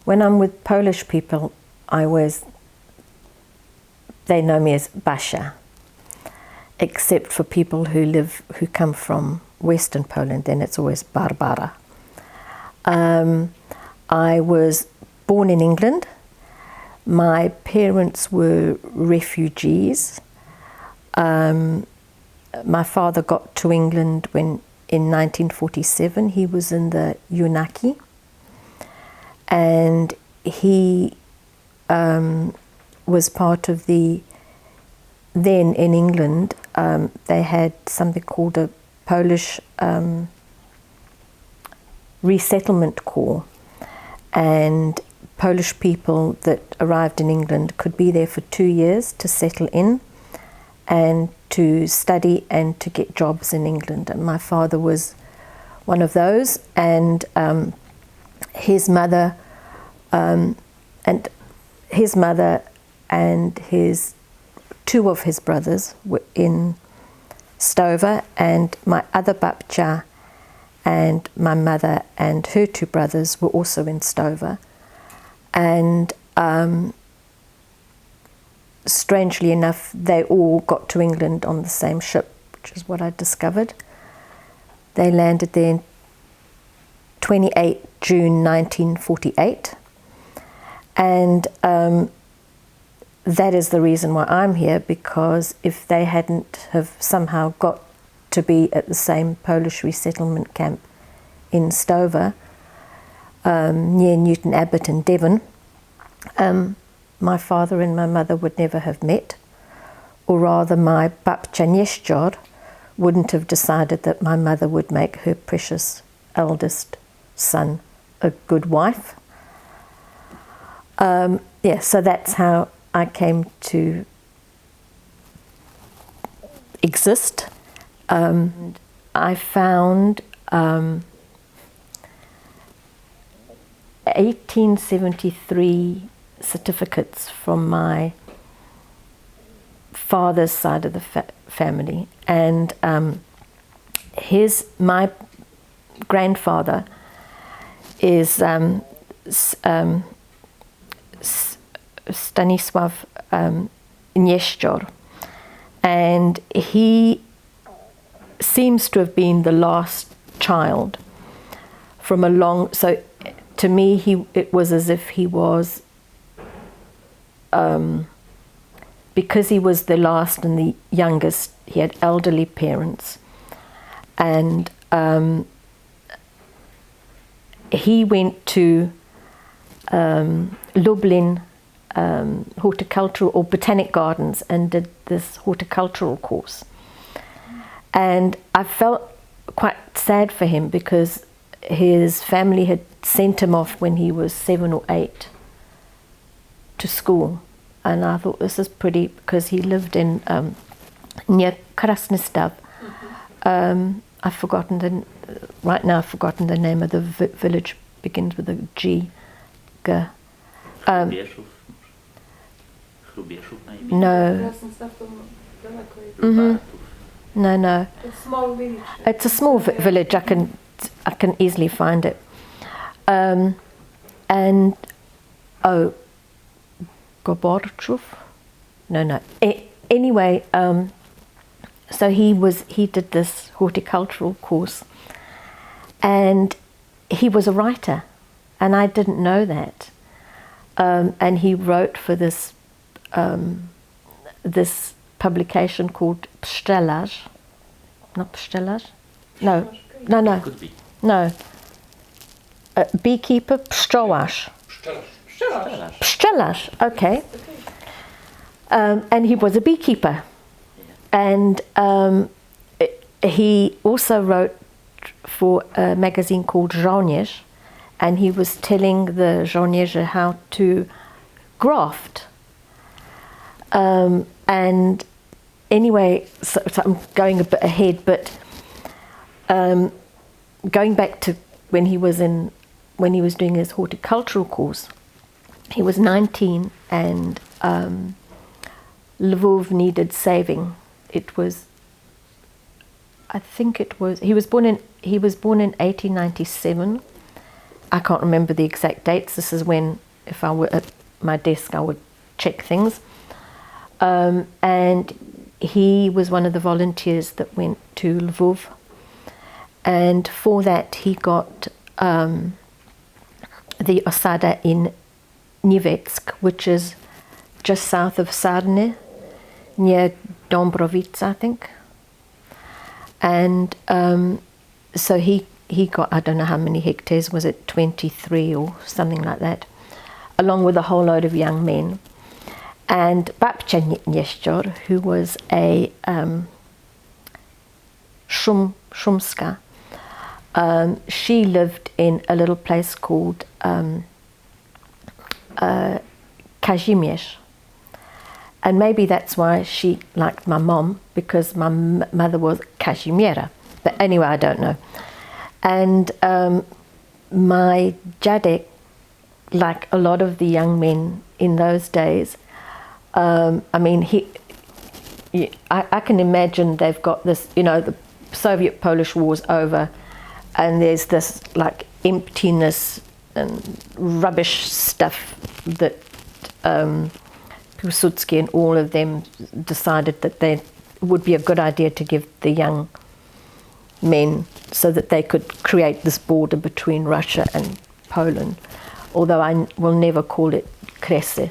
when I'm with Polish people, they know me as Basia, except for people who come from Western Poland, then it's always Barbara. I was born in England. My parents were refugees. My father got to England in 1947. He was in the UNACI, and he was part of then in England, they had something called a Polish resettlement corps, and Polish people that arrived in England could be there for 2 years to settle in and to study and to get jobs in England. And my father was one of those, and his mother and two of his brothers were in Stover, and my other babcia and my mother and her two brothers were also in Stover. And strangely enough, they all got to England on the same ship, which is what I discovered. They landed there in 28 June 1948. And that is the reason why I'm here, because if they hadn't have somehow got to be at the same Polish resettlement camp in Stover, near Newton Abbot in Devon, my father and my mother would never have met, or rather my babcia Nieszczor wouldn't have decided that my mother would make her precious eldest son a good wife. So that's how I came to exist. I found 1873 certificates from my father's side of the family, and my grandfather is Stanisław Nieszczor, and he seems to have been the last child from a long. So to me, it was as if he was, because he was the last and the youngest. He had elderly parents, and he went to Lublin horticultural or botanic gardens and did this horticultural course. And I felt quite sad for him, because his family had sent him off when he was 7 or 8 to school. And I thought, this is pretty, because he lived in near Krasnystaw. I've forgotten right now I've forgotten the name of the village, begins with a G. No. No. A small village. It's a small village. I can easily find it. And Goborchów? No. Anyway, so he did this horticultural course, and he was a writer, and I didn't know that. And he wrote for this this publication called Pszczelarz. Not Pszczelarz? No. Could be. No. Beekeeper, pszczołarz. Pszczelarz, okay. And he was a beekeeper. And he also wrote for a magazine called Żołnierz, and he was telling the żołnierze how to graft. And anyway, so I'm going a bit ahead, but going back to when he was doing his horticultural course, he was 19, and Lvov needed saving. He was born in 1897, I can't remember the exact dates. This is when, if I were at my desk, I would check things. And he was one of the volunteers that went to Lvov. And for that, he got the osada in Nivetsk, which is just south of Sarne, near Dombrovica, I think. And so he got, I don't know how many hectares, was it 23 or something like that, along with a whole load of young men. And Babcia Nieszczor, who was a Shumska, she lived in a little place called Kazimierz. And maybe that's why she liked my mom, because my mother was Kazimiera. But anyway, I don't know. And my dziadek, like a lot of the young men in those days, I mean, I can imagine they've got this, you know, the Soviet-Polish war's over, and there's this like emptiness and rubbish stuff that Piłsudski and all of them decided that it would be a good idea to give the young men so that they could create this border between Russia and Poland, although I will never call it Kresy,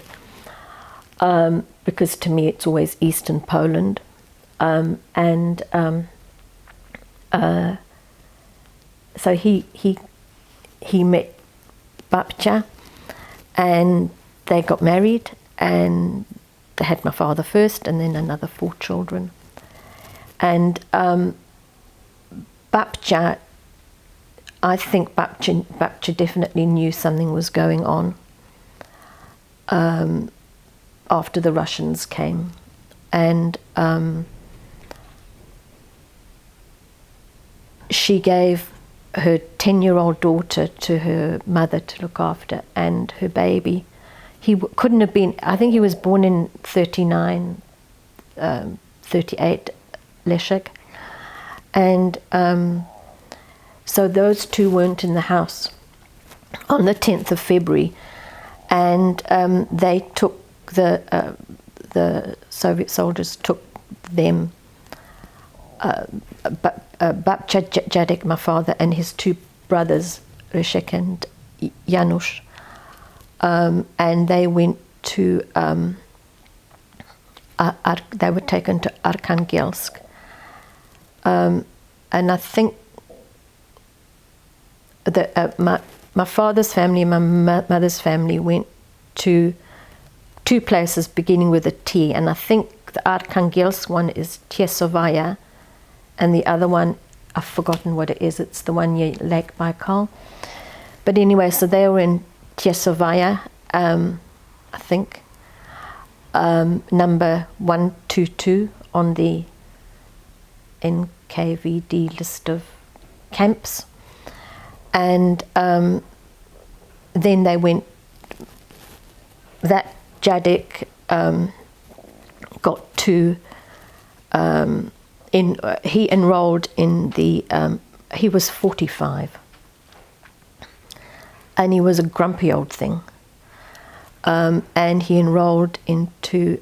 because to me it's always Eastern Poland. So he met Babcia, and they got married, and they had my father first, and then another 4 children. And Babcia, I think Babcia definitely knew something was going on after the Russians came, and she gave her 10-year-old daughter to her mother to look after, and her baby. He couldn't have been, I think he was born in 39, 38, Leszek. And so those two weren't in the house on the 10th of February. And they took, the Soviet soldiers took them, Babcia Dziadek, my father, and his 2 brothers, Leszek and Janusz, and they went to, they were taken to Arkhangelsk. And I think that my father's family and my mother's family went to 2 places beginning with a T, and I think the Arkhangelsk one is Tiesovaya, and the other one, I've forgotten what it is, it's the one near Lake Baikal. But anyway, so they were in Tiesovaya, I think, number 122 on the NKVD list of camps. And then they went, that Dziadek got to, he enrolled in the, he was 45. And he was a grumpy old thing. And he enrolled into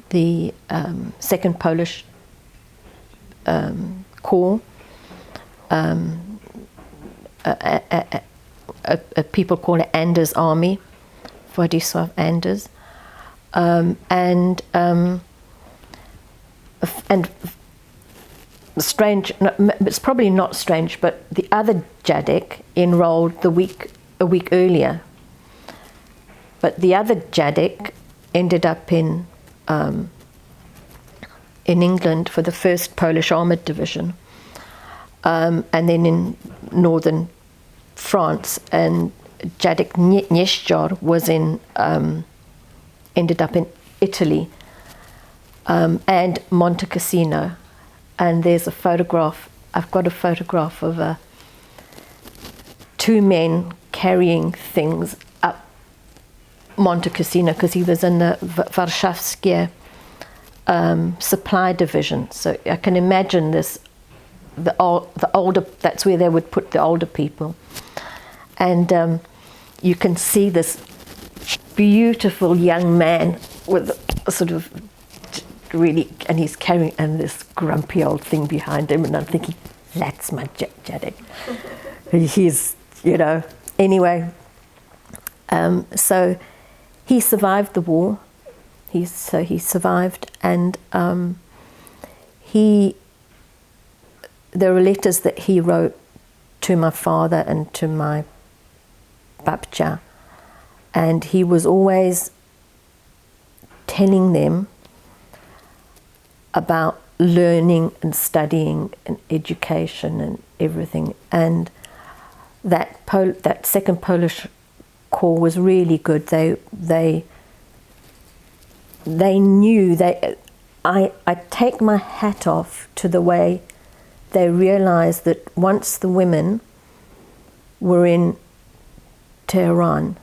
the Second Polish Corps. People call it Anders Army, Władysław Anders. And strange, it's probably not strange, but the other Dziadek enrolled a week earlier. But the other Dziadek ended up in England for the 1st Polish Armoured Division, and then in northern France. And Dziadek Nieszczor was ended up in Italy, and Monte Cassino. And there's a photograph, I've got a photograph of 2 men carrying things up Monte Cassino, because he was in the Warszawskie supply division. So I can imagine this, the older, that's where they would put the older people. and you can see this beautiful young man with a sort of really, and he's carrying this grumpy old thing behind him, and I'm thinking, that's my Jadek. He's, anyway. So he survived the war. He survived, and there are letters that he wrote to my father and to my babcia, and he was always telling them about learning and studying and education and everything. And that second Polish Corps was really good. They knew I take my hat off to the way they realized that once the women were in Tehran,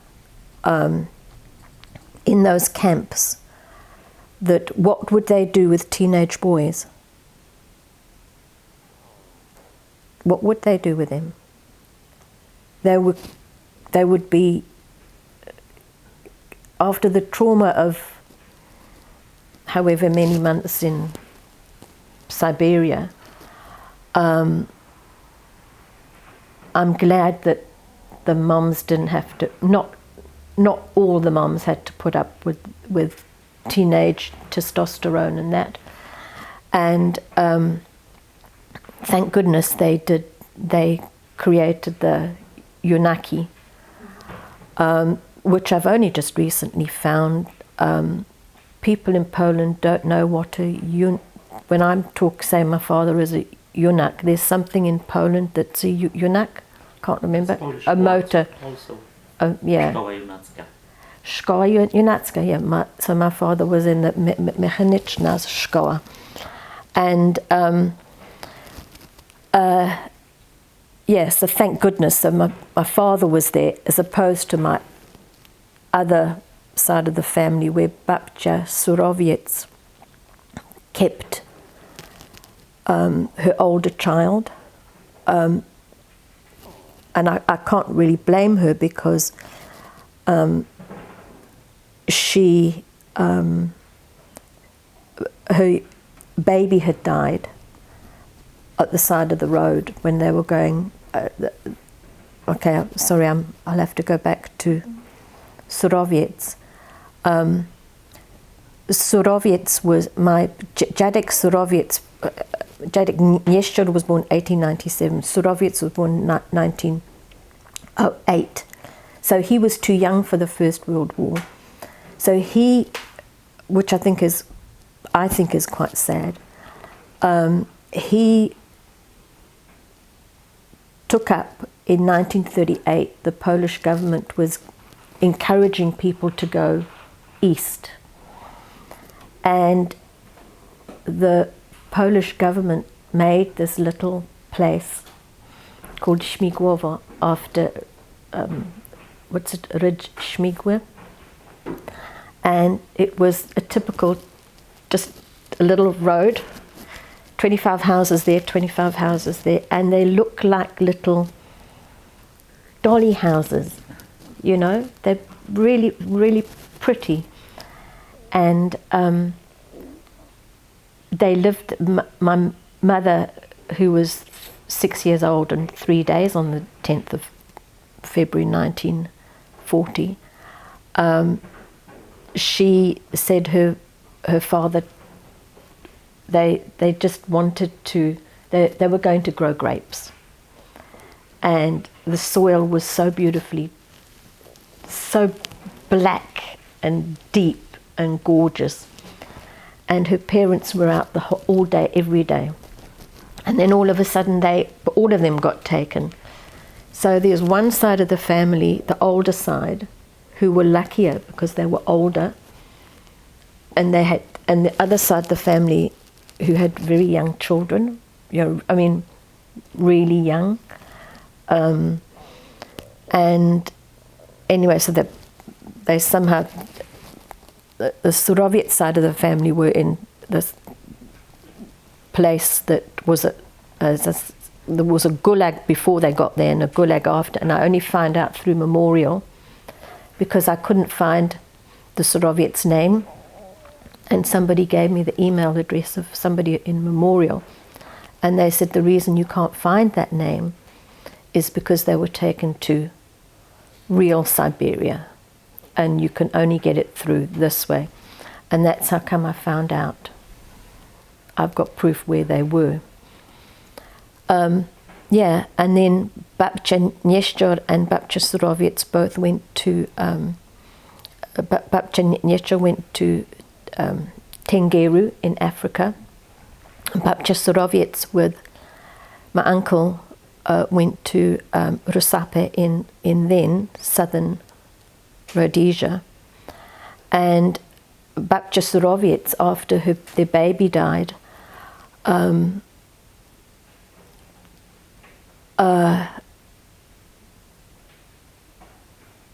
in those camps, that what would they do with teenage boys? What would they do with them? They would be, after the trauma of however many months in Siberia, I'm glad that the mums didn't have to, not all the mums had to put up with teenage testosterone and that. And thank goodness they created the Yunaki, which I've only just recently found. People in Poland don't know what when I'm saying my father is a Yunak, there's something in Poland that's a Yunak, can't remember, a motor. Also. Yeah. Szkoła Junacka, yeah. So my father was in the Mechaniczna Szkoła. And so thank goodness, so my father was there, as opposed to my other side of the family where babcia Surowiec kept her older child. And I can't really blame her, because she, her baby had died at the side of the road when they were going. Okay, sorry, I'll have to go back to Surowiec. Surowiec was Jadek Surowiec. Jadek Nieszczur was born 1897. Surowiec was born 1908. So he was too young for the First World War. So he, which I think is quite sad, he took up in 1938, the Polish government was encouraging people to go east. And the Polish government made this little place called Śmigłowo after, Ridge Śmigły. And it was a typical, just a little road, 25 houses there, 25 houses there, and they look like little dolly houses, they're really, really pretty. And they lived, my mother, who was 6 years old and 3 days on the 10th of February 1940, she said her father, they just wanted to, they were going to grow grapes. And the soil was so beautifully, so black and deep and gorgeous. And her parents were out all day, every day. And then all of a sudden all of them got taken. So there's one side of the family, the older side, who were luckier because they were older. And the other side of the family who had very young children, really young. And anyway, so they somehow, the Surowiec side of the family were in this place that was there was a gulag before they got there and a gulag after, and I only found out through Memorial because I couldn't find the Soviet's name, and somebody gave me the email address of somebody in Memorial, and they said the reason you can't find that name is because they were taken to real Siberia, and you can only get it through this way. And that's how come I found out. I've got proof where they were. Yeah, and then Babcia Nieszczor and Babcia Sorowiec both went to, Babcia Nieszczor went to Tengeru in Africa. Babcia Sorowiec with my uncle went to Rusape in then southern Rhodesia. And Babcia Sorowiec, after their baby died,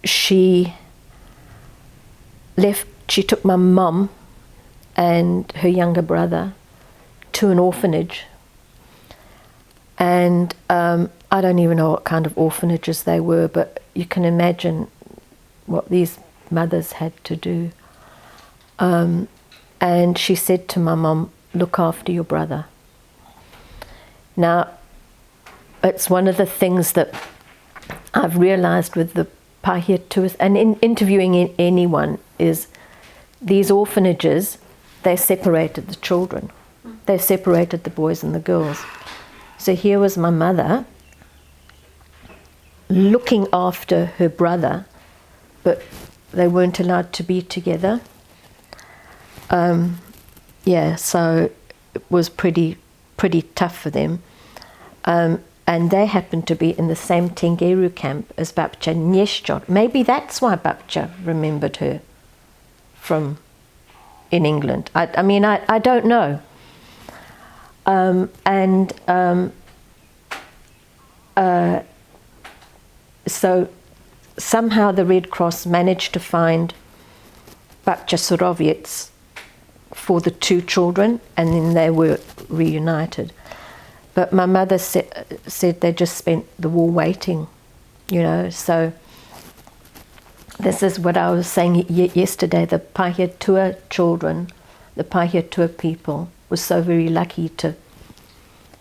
she took my mum and her younger brother to an orphanage, and I don't even know what kind of orphanages they were, but you can imagine what these mothers had to do. And she said to my mum, look after your brother. Now, it's one of the things that I've realized with the Pahia tours and in interviewing anyone is these orphanages, they separated the children. They separated the boys and the girls. So here was my mother looking after her brother, but they weren't allowed to be together. Yeah, so it was pretty tough for them. And they happened to be in the same Tengeru camp as Babcia Nieszczor. Maybe that's why Babcia remembered her from in England. I mean, I don't know. So somehow the Red Cross managed to find Babcia Sorowiec for the two children, and then they were reunited. But my mother said they just spent the war waiting, you know. So this is what I was saying yesterday. The Pahia Tour children, the Pahia Tour people, were so very lucky to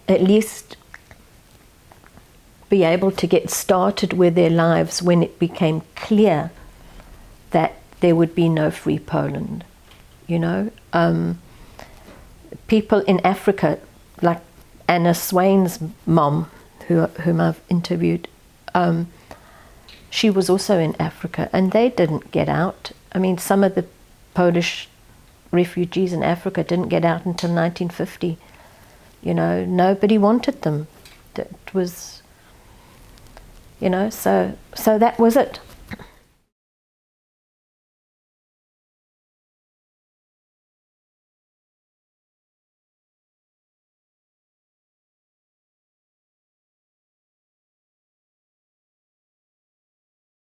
at least be able to get started with their lives when it became clear that there would be no free Poland, you know. People in Africa, like Anna Swain's mom, whom I've interviewed, she was also in Africa, and they didn't get out. I mean, some of the Polish refugees in Africa didn't get out until 1950. You know, nobody wanted them. It was, you know, so that was it.